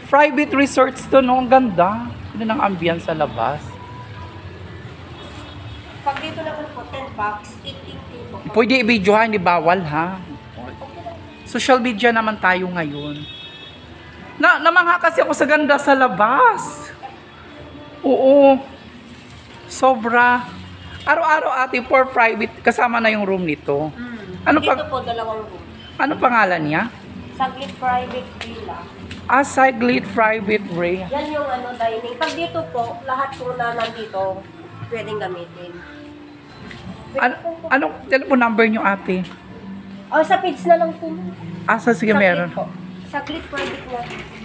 Private resorts to, no? Ang ganda. Ano ng ambience sa labas. Pag dito naman po, 10 bucks, 18 po. Pwede i-videohan, di bawal, ha? Social media naman tayo ngayon. Namangha kasi ako sa ganda sa labas. Oo. Sobra. Araw-araw ate for private, kasama na yung room nito. Ano Dito po, dalawang room. Ano pangalan niya? Saglit private villa. Saglit private ray. Yan yung dining. Pag dito po, lahat po na nandito, pwedeng gamitin. Anong telephone number niyo ate? Sa page na lang po. Sige, meron. Po. Saglit private na.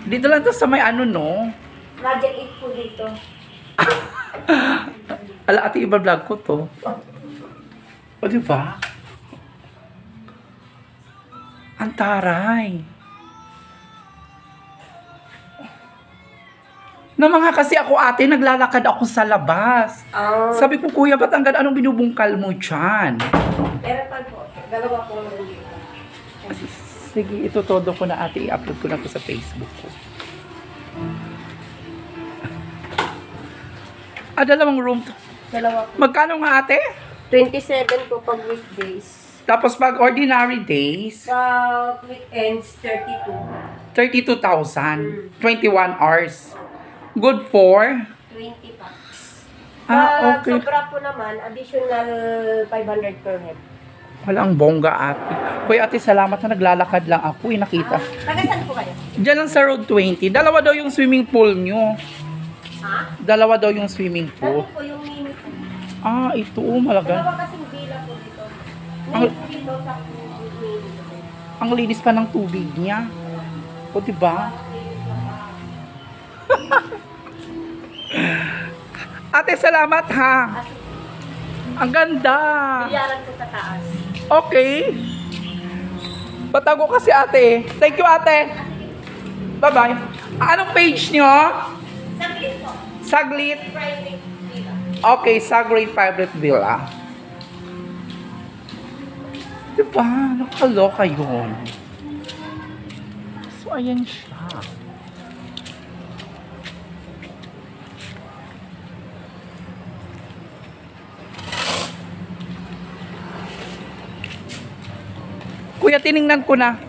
Dito lang to sa may no? Project 8 po dito. Ala, ate, iba-vlog ko to. O, diba? Ang taray. Namangha kasi ako ate, naglalakad ako sa labas. Sabi ko, kuya, ba't ang anong binubungkal mo dyan? Meron pa po. Dalawa po lang dito. Sige, ito todo ko na ate. I-upload ko na to sa Facebook ko. Dalawang room to. Dalawa po. Magkano nga ate? 27 po pag weekdays. Tapos pag ordinary days, Sa weekends, 32. 32,000. 21 hours. Good for? 20 bucks. Okay. Sobra po naman, additional 500 per head. Walang bongga ate. Hoy ate, salamat na naglalakad lang ako. Nakita. Taga saan po kayo? Diyan lang sa Road 20. Dalawa daw yung swimming pool nyo. Ha? Dalawa daw yung swimming pool. Dati po yung mini po. Ito malaga. Dalawa kasing villa po dito. Ang- Mini po dito sa mini. Ang linis pa ng tubig niya. O diba? Ate, salamat ha. Ang ganda. Biyaran po sa taas. Okay. Patago kasi ate. Thank you ate. Bye-bye. Anong page nyo? Saglit po. Saglit. Private villa. Okay, Saglit Private Villa. Diba? Nakaloka yun. So, ayan siya. Kuya, tiningnan ko na.